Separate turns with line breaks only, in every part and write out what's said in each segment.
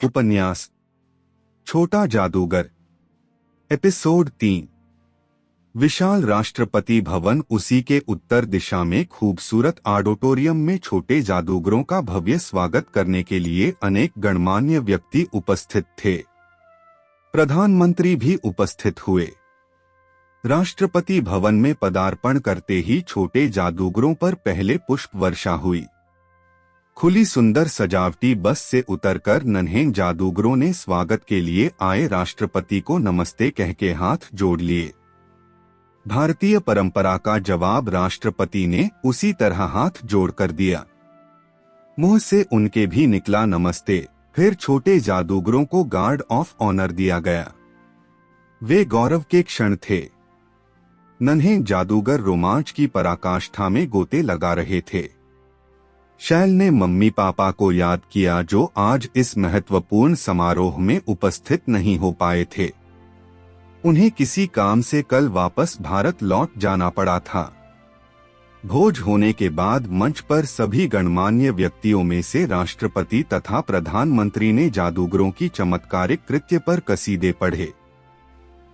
उपन्यास छोटा जादूगर एपिसोड 3। विशाल राष्ट्रपति भवन उसी के उत्तर दिशा में खूबसूरत ऑडिटोरियम में छोटे जादूगरों का भव्य स्वागत करने के लिए अनेक गणमान्य व्यक्ति उपस्थित थे। प्रधानमंत्री भी उपस्थित हुए। राष्ट्रपति भवन में पदार्पण करते ही छोटे जादूगरों पर पहले पुष्प वर्षा हुई। खुली सुंदर सजावटी बस से उतरकर नन्हे जादूगरों ने स्वागत के लिए आए राष्ट्रपति को नमस्ते कह के हाथ जोड़ लिए। भारतीय परंपरा का जवाब राष्ट्रपति ने उसी तरह हाथ जोड़कर दिया। मुंह से उनके भी निकला नमस्ते। फिर छोटे जादूगरों को गार्ड ऑफ ऑनर दिया गया। वे गौरव के क्षण थे। नन्हे जादूगर रोमांच की पराकाष्ठा में गोते लगा रहे थे। शैल ने मम्मी पापा को याद किया जो आज इस महत्वपूर्ण समारोह में उपस्थित नहीं हो पाए थे। उन्हें किसी काम से कल वापस भारत लौट जाना पड़ा था। भोज होने के बाद मंच पर सभी गणमान्य व्यक्तियों में से राष्ट्रपति तथा प्रधानमंत्री ने जादूगरों की चमत्कारिक कृत्य पर कसीदे पढ़े।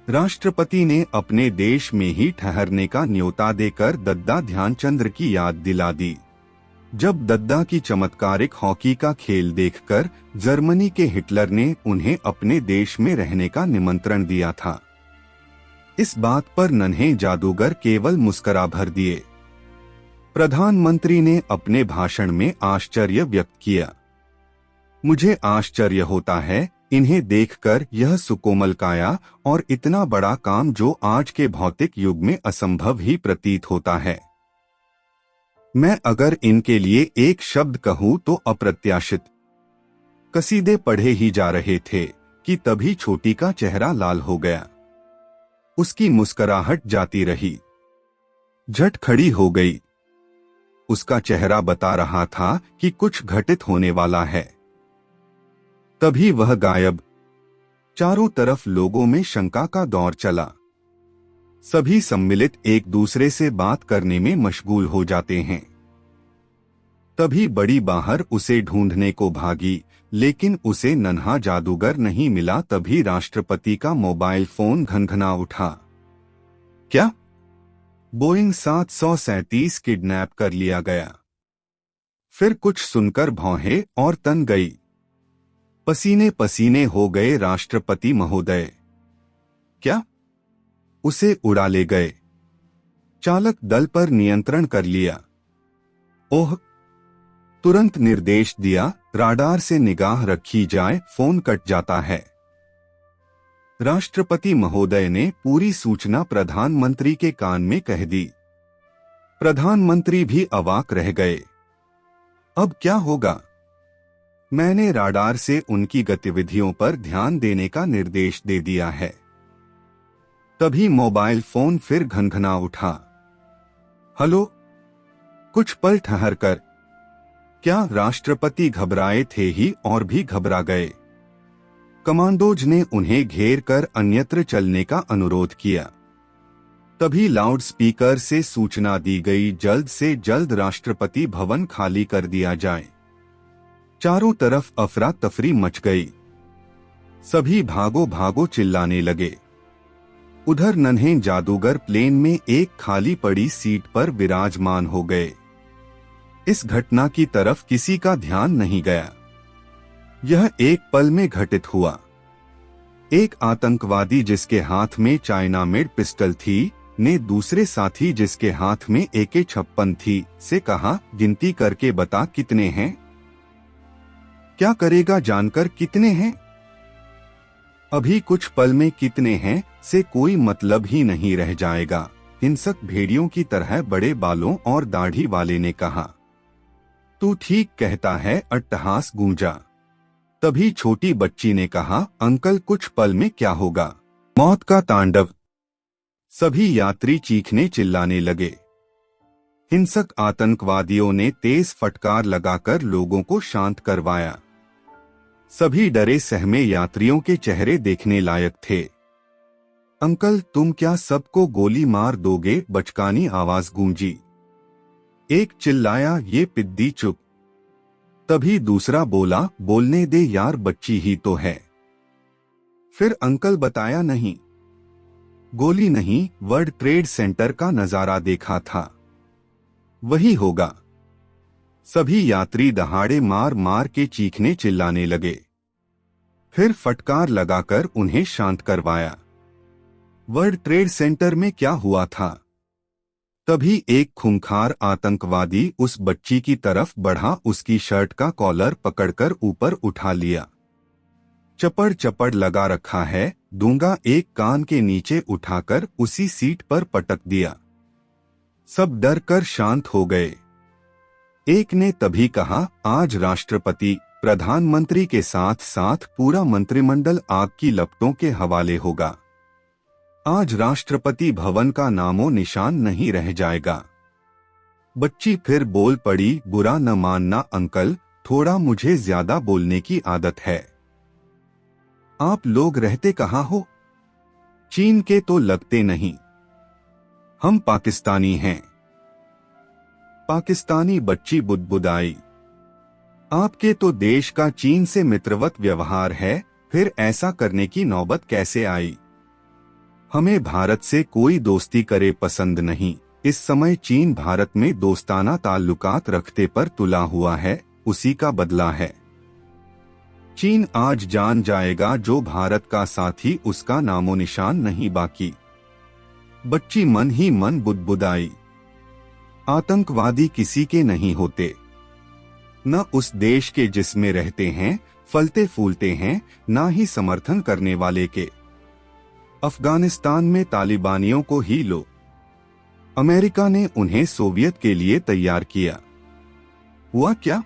राष्ट्रपति ने अपने देश में ही ठहरने का न्योता देकर दद्दा ध्यानचंद्र की याद दिला दी। जब दद्दा की चमत्कारिक हॉकी का खेल देखकर जर्मनी के हिटलर ने उन्हें अपने देश में रहने का निमंत्रण दिया था। इस बात पर नन्हे जादूगर केवल मुस्कुरा भर दिए। प्रधानमंत्री ने अपने भाषण में आश्चर्य व्यक्त किया। मुझे आश्चर्य होता है इन्हें देखकर, यह सुकोमल काया और इतना बड़ा काम जो आज के भौतिक युग में असंभव ही प्रतीत होता है। मैं अगर इनके लिए एक शब्द कहूं तो अप्रत्याशित। कसीदे पढ़े ही जा रहे थे कि तभी छोटी का चेहरा लाल हो गया। उसकी मुस्कुराहट जाती रही, झट खड़ी हो गई। उसका चेहरा बता रहा था कि कुछ घटित होने वाला है। तभी वह गायब। चारों तरफ लोगों में शंका का दौर चला। सभी सम्मिलित एक दूसरे से बात करने में मशगूल हो जाते हैं। तभी बड़ी बाहर उसे ढूंढने को भागी, लेकिन उसे नन्हा जादूगर नहीं मिला। तभी राष्ट्रपति का मोबाइल फोन घनघना उठा। क्या? बोइंग 737 किडनैप कर लिया गया। फिर कुछ सुनकर भौंहे और तन गई। पसीने पसीने हो गए राष्ट्रपति महोदय। क्या? उसे उड़ा ले गए। चालक दल पर नियंत्रण कर लिया। ओह! तुरंत निर्देश दिया, राडार से निगाह रखी जाए, फोन कट जाता है। राष्ट्रपति महोदय ने पूरी सूचना प्रधानमंत्री के कान में कह दी। प्रधानमंत्री भी अवाक रह गए। अब क्या होगा? मैंने राडार से उनकी गतिविधियों पर ध्यान देने का निर्देश दे दिया है। तभी मोबाइल फोन फिर घनघना उठा। हेलो? कुछ पल ठहर कर। क्या? राष्ट्रपति घबराए थे ही और भी घबरा गए। कमांडोज ने उन्हें घेर कर अन्यत्र चलने का अनुरोध किया। तभी लाउड स्पीकर से सूचना दी गई, जल्द से जल्द राष्ट्रपति भवन खाली कर दिया जाए। चारों तरफ अफरा तफरी मच गई। सभी भागो भागो चिल्लाने लगे। उधर नन्हे जादूगर प्लेन में एक खाली पड़ी सीट पर विराजमान हो गए। इस घटना की तरफ किसी का ध्यान नहीं गया। यह एक पल में घटित हुआ। एक आतंकवादी जिसके हाथ में चाइना मेड पिस्टल थी ने दूसरे साथी जिसके हाथ में AK-56 थी से कहा, गिनती करके बता कितने हैं? क्या करेगा जानकर कितने हैं? अभी कुछ पल में कितने हैं से कोई मतलब ही नहीं रह जाएगा। हिंसक भेड़ियों की तरह बड़े बालों और दाढ़ी वाले ने कहा। तू ठीक कहता है, अट्टहास गूंजा। तभी छोटी बच्ची ने कहा, अंकल कुछ पल में क्या होगा? मौत का तांडव। सभी यात्री चीखने चिल्लाने लगे। हिंसक आतंकवादियों ने तेज फटकार लगाकर लोगों को शांत करवाया। सभी डरे सहमे यात्रियों के चेहरे देखने लायक थे। अंकल तुम क्या सबको गोली मार दोगे? बचकानी आवाज गूंजी। एक चिल्लाया, ये पिद्दी चुप। तभी दूसरा बोला, बोलने दे यार, बच्ची ही तो है। फिर अंकल बताया, नहीं गोली नहीं, वर्ल्ड ट्रेड सेंटर का नजारा देखा था, वही होगा। सभी यात्री दहाड़े मार मार के चीखने चिल्लाने लगे। फिर फटकार लगाकर उन्हें शांत करवाया। वर्ल्ड ट्रेड सेंटर में क्या हुआ था? तभी एक खूंखार आतंकवादी उस बच्ची की तरफ बढ़ा, उसकी शर्ट का कॉलर पकड़कर ऊपर उठा लिया। चपड़ चपड़ लगा रखा है, दूंगा, एक कान के नीचे उठाकर उसी सीट पर पटक दिया। सब डर कर शांत हो गए। एक ने तभी कहा, आज राष्ट्रपति प्रधानमंत्री के साथ साथ पूरा मंत्रिमंडल आग की लपटों के हवाले होगा। आज राष्ट्रपति भवन का नामो निशान नहीं रह जाएगा। बच्ची फिर बोल पड़ी, बुरा न मानना अंकल, थोड़ा मुझे ज्यादा बोलने की आदत है। आप लोग रहते कहाँ हो? चीन के तो लगते नहीं, हम पाकिस्तानी हैं। पाकिस्तानी बच्ची बुदबुदाई, आपके तो देश का चीन से मित्रवत व्यवहार है, फिर ऐसा करने की नौबत कैसे आई? हमें भारत से कोई दोस्ती करे पसंद नहीं। इस समय चीन भारत में दोस्ताना ताल्लुकात रखते पर तुला हुआ है, उसी का बदला है। चीन आज जान जाएगा जो भारत का साथी, उसका नामो निशान नहीं बाकी। बच्ची मन ही मन बुदबुदाई, आतंकवादी किसी के नहीं होते, न उस देश के जिसमें रहते हैं, फलते फूलते हैं, ना ही समर्थन करने वाले के। अफगानिस्तान में तालिबानियों को ही लो, अमेरिका ने उन्हें सोवियत के लिए तैयार किया। हुआ क्या?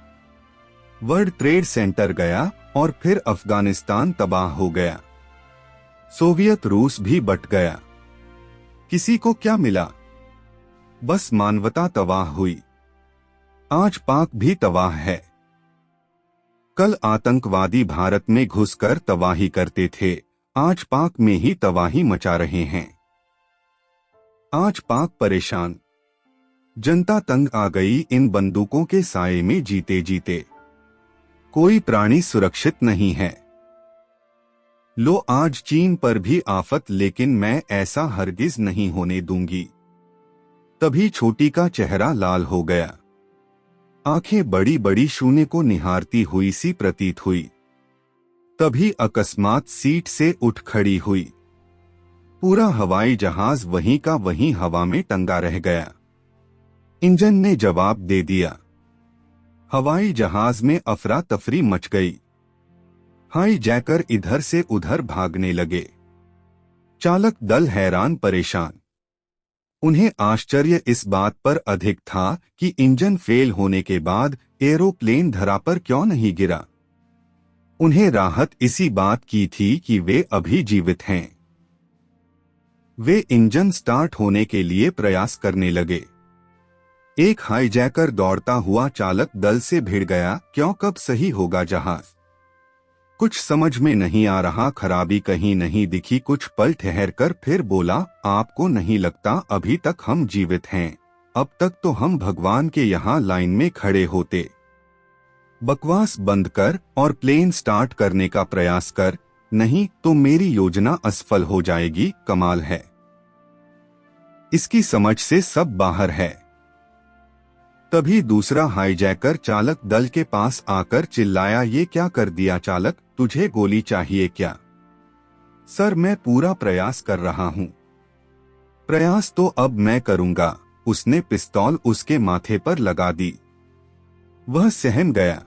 वर्ल्ड ट्रेड सेंटर गया और फिर अफगानिस्तान तबाह हो गया। सोवियत रूस भी बट गया। किसी को क्या मिला? बस मानवता तबाह हुई। आज पाक भी तबाह है। कल आतंकवादी भारत में घुसकर तबाही करते थे, आज पाक में ही तबाही मचा रहे हैं। आज पाक परेशान, जनता तंग आ गई इन बंदूकों के साए में जीते जीते। कोई प्राणी सुरक्षित नहीं है। लो आज चीन पर भी आफत, लेकिन मैं ऐसा हरगिज नहीं होने दूंगी। तभी छोटी का चेहरा लाल हो गया। आंखें बड़ी बड़ी शून्य को निहारती हुई सी प्रतीत हुई। तभी अकस्मात सीट से उठ खड़ी हुई। पूरा हवाई जहाज वहीं का वहीं हवा में टंगा रह गया। इंजन ने जवाब दे दिया। हवाई जहाज में अफरा तफरी मच गई। हाई जैकर इधर से उधर भागने लगे। चालक दल हैरान परेशान। उन्हें आश्चर्य इस बात पर अधिक था कि इंजन फेल होने के बाद एरोप्लेन धरा पर क्यों नहीं गिरा। उन्हें राहत इसी बात की थी कि वे अभी जीवित हैं। वे इंजन स्टार्ट होने के लिए प्रयास करने लगे। एक हाईजैकर दौड़ता हुआ चालक दल से भिड़ गया। क्यों, कब सही होगा जहाज? कुछ समझ में नहीं आ रहा, खराबी कहीं नहीं दिखी। कुछ पल ठहरकर फिर बोला, आपको नहीं लगता अभी तक हम जीवित हैं? अब तक तो हम भगवान के यहाँ लाइन में खड़े होते। बकवास बंद कर और प्लेन स्टार्ट करने का प्रयास कर, नहीं तो मेरी योजना असफल हो जाएगी। कमाल है, इसकी समझ से सब बाहर है। तभी दूसरा हाईजैकर चालक दल के पास आकर चिल्लाया, ये क्या कर दिया चालक, तुझे गोली चाहिए क्या? सर मैं पूरा प्रयास कर रहा हूँ। प्रयास तो अब मैं करूंगा। उसने पिस्तौल उसके माथे पर लगा दी। वह सहम गया।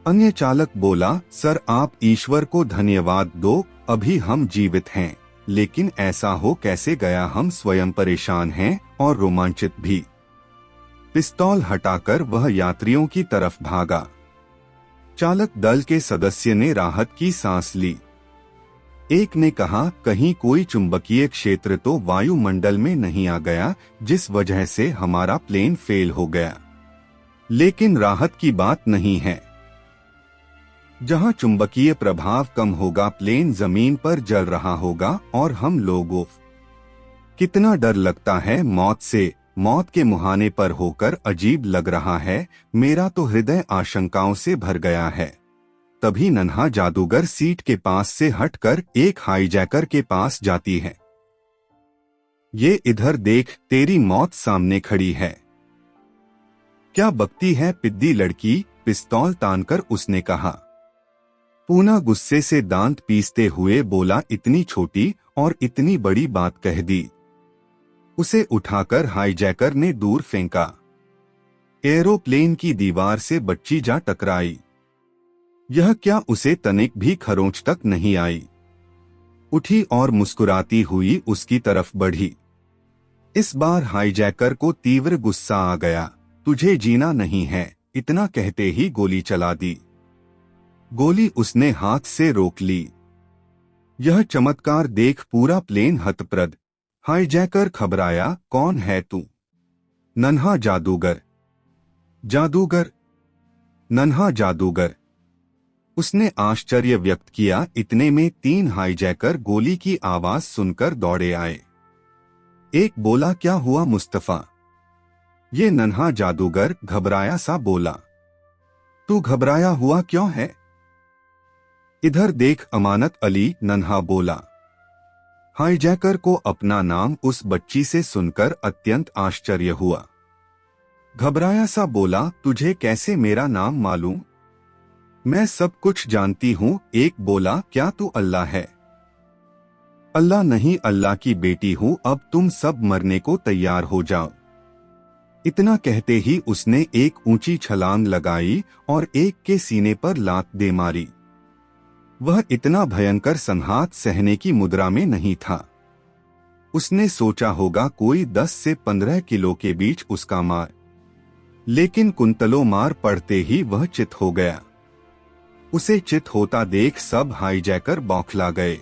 अन्य चालक बोला, सर आप ईश्वर को धन्यवाद दो, अभी हम जीवित हैं। लेकिन ऐसा हो कैसे गया? हम स्वयं परेशान हैं और रोमांचित भी। पिस्तौल हटाकर वह यात्रियों की तरफ भागा। चालक दल के सदस्य ने राहत की सांस ली। एक ने कहा, कहीं कोई चुंबकीय क्षेत्र तो वायुमंडल में नहीं आ गया जिस वजह से हमारा प्लेन फेल हो गया। लेकिन राहत की बात नहीं है। जहां चुंबकीय प्रभाव कम होगा, प्लेन जमीन पर जल रहा होगा और हम लोगों कितना डर लगता है मौत से, मौत के मुहाने पर होकर अजीब लग रहा है, मेरा तो हृदय आशंकाओं से भर गया है। तभी नन्हा जादूगर सीट के पास से हटकर एक हाईजैकर के पास जाती है। ये इधर देख, तेरी मौत सामने खड़ी है। क्या बकती है पिद्दी लड़की, पिस्तौल तानकर उसने कहा। पूना गुस्से से दांत पीसते हुए बोला, इतनी छोटी और इतनी बड़ी बात कह दी। उसे उठाकर हाईजैकर ने दूर फेंका। एरोप्लेन की दीवार से बच्ची जा टकराई। यह क्या, उसे तनिक भी खरोंच तक नहीं आई। उठी और मुस्कुराती हुई उसकी तरफ बढ़ी। इस बार हाईजैकर को तीव्र गुस्सा आ गया। तुझे जीना नहीं है, इतना कहते ही गोली चला दी। गोली उसने हाथ से रोक ली। यह चमत्कार देख पूरा प्लेन हतप्रद। हाईजैकर घबराया, कौन है तू? नन्हा जादूगर। जादूगर? नन्हा जादूगर, उसने आश्चर्य व्यक्त किया। इतने में 3 हाईजैकर गोली की आवाज सुनकर दौड़े आए। एक बोला, क्या हुआ मुस्तफा? ये नन्हा जादूगर घबराया सा बोला। तू घबराया हुआ क्यों है? इधर देख, अमानत अली, नन्हा बोला। हाईजैकर को अपना नाम उस बच्ची से सुनकर अत्यंत आश्चर्य हुआ। घबराया सा बोला, तुझे कैसे मेरा नाम मालूम? मैं सब कुछ जानती हूँ। एक बोला, क्या तू अल्लाह है? अल्लाह नहीं, अल्लाह की बेटी हूँ। अब तुम सब मरने को तैयार हो जाओ। इतना कहते ही उसने एक ऊंची छलांग लगाई और एक के सीने पर लात दे मारी। वह इतना भयंकर संघात सहने की मुद्रा में नहीं था। उसने सोचा होगा कोई 10 से 15 किलो के बीच उसका मार, लेकिन कुंतलों मार पड़ते ही वह चित हो गया। उसे चित होता देख सब हाईजैकर बौखला गए।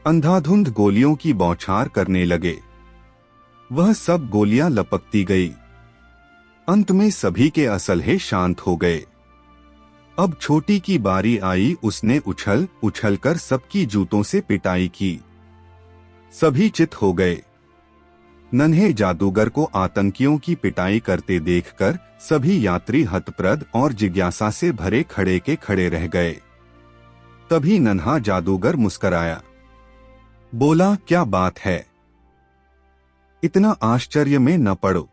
अंधाधुंध गोलियों की बौछार करने लगे। वह सब गोलियां लपकती गई। अंत में सभी के असलहे शांत हो गए। अब छोटी की बारी आई। उसने उछल उछलकर सबकी जूतों से पिटाई की। सभी चित हो गए। नन्हे जादूगर को आतंकियों की पिटाई करते देखकर सभी यात्री हतप्रद और जिज्ञासा से भरे खड़े के खड़े रह गए। तभी नन्हा जादूगर मुस्कराया, बोला, क्या बात है? इतना आश्चर्य में न पड़ो,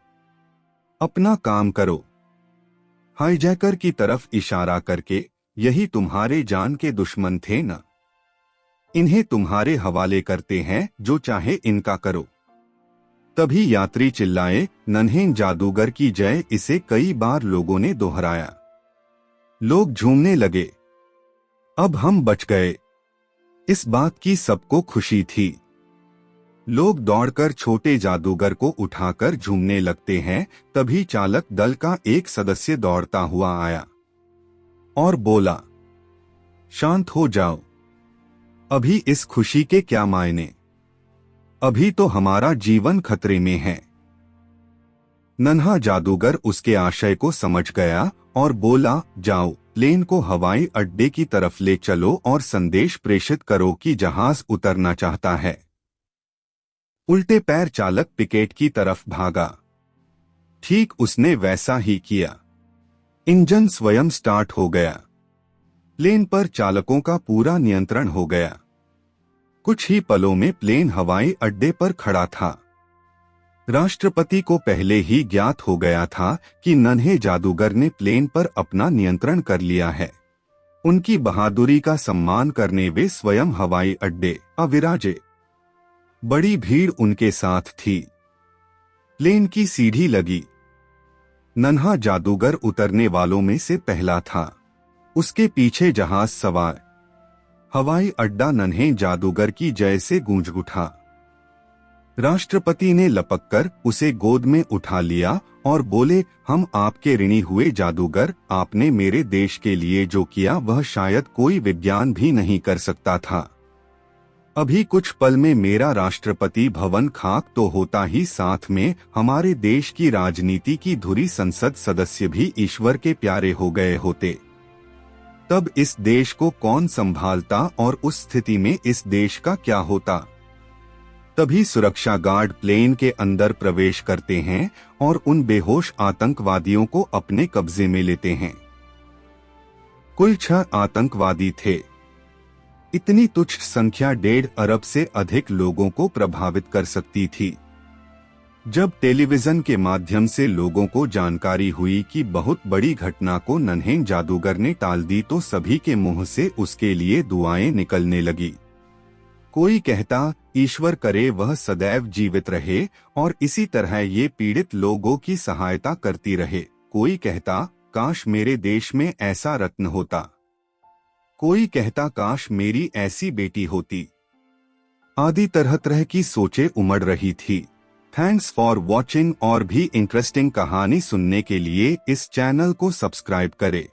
अपना काम करो। हाईजैकर की तरफ इशारा करके, यही तुम्हारे जान के दुश्मन थे न? इन्हें तुम्हारे हवाले करते हैं, जो चाहे इनका करो। तभी यात्री चिल्लाए, नन्हे जादूगर की जय। इसे कई बार लोगों ने दोहराया। लोग झूमने लगे। अब हम बच गए, इस बात की सबको खुशी थी। लोग दौड़कर छोटे जादूगर को उठाकर झूमने लगते हैं। तभी चालक दल का एक सदस्य दौड़ता हुआ आया और बोला, शांत हो जाओ। अभी इस खुशी के क्या मायने? अभी तो हमारा जीवन खतरे में है। नन्हा जादूगर उसके आशय को समझ गया और बोला, जाओ, प्लेन को हवाई अड्डे की तरफ ले चलो और संदेश प्रेषित करो कि जहाज उतरना चाहता है। उल्टे पैर चालक पिकेट की तरफ भागा। ठीक उसने वैसा ही किया। इंजन स्वयं स्टार्ट हो गया। प्लेन पर चालकों का पूरा नियंत्रण हो गया। कुछ ही पलों में प्लेन हवाई अड्डे पर खड़ा था। राष्ट्रपति को पहले ही ज्ञात हो गया था कि नन्हे जादूगर ने प्लेन पर अपना नियंत्रण कर लिया है। उनकी बहादुरी का सम्मान करने वे स्वयं हवाई अड्डे आ विराजे। बड़ी भीड़ उनके साथ थी। प्लेन की सीढ़ी लगी। नन्हा जादूगर उतरने वालों में से पहला था। उसके पीछे जहाज सवार। हवाई अड्डा नन्हे जादूगर की जय से गूंज उठा। राष्ट्रपति ने लपककर उसे गोद में उठा लिया और बोले, हम आपके ऋणी हुए जादूगर। आपने मेरे देश के लिए जो किया वह शायद कोई विज्ञान भी नहीं कर सकता था। अभी कुछ पल में मेरा राष्ट्रपति भवन खाक तो होता ही साथ में हमारे देश की राजनीति की धुरी संसद सदस्य भी ईश्वर के प्यारे हो गए होते। तब इस देश को कौन संभालता और उस स्थिति में इस देश का क्या होता? तभी सुरक्षा गार्ड प्लेन के अंदर प्रवेश करते हैं और उन बेहोश आतंकवादियों को अपने कब्जे में लेते हैं। कुल 6 आतंकवादी थे। इतनी तुच्छ संख्या 1.5 अरब से अधिक लोगों को प्रभावित कर सकती थी। जब टेलीविजन के माध्यम से लोगों को जानकारी हुई कि बहुत बड़ी घटना को नन्हे जादूगर ने टाल दी तो सभी के मुंह से उसके लिए दुआएं निकलने लगी। कोई कहता ईश्वर करे वह सदैव जीवित रहे और इसी तरह ये पीड़ित लोगों की सहायता करती रहे। कोई कहता काश मेरे देश में ऐसा रत्न होता। कोई कहता काश मेरी ऐसी बेटी होती। आदि तरह तरह की सोचें उमड़ रही थी। Thanks for watching. और भी इंटरेस्टिंग कहानी सुनने के लिए इस चैनल को सब्सक्राइब करें।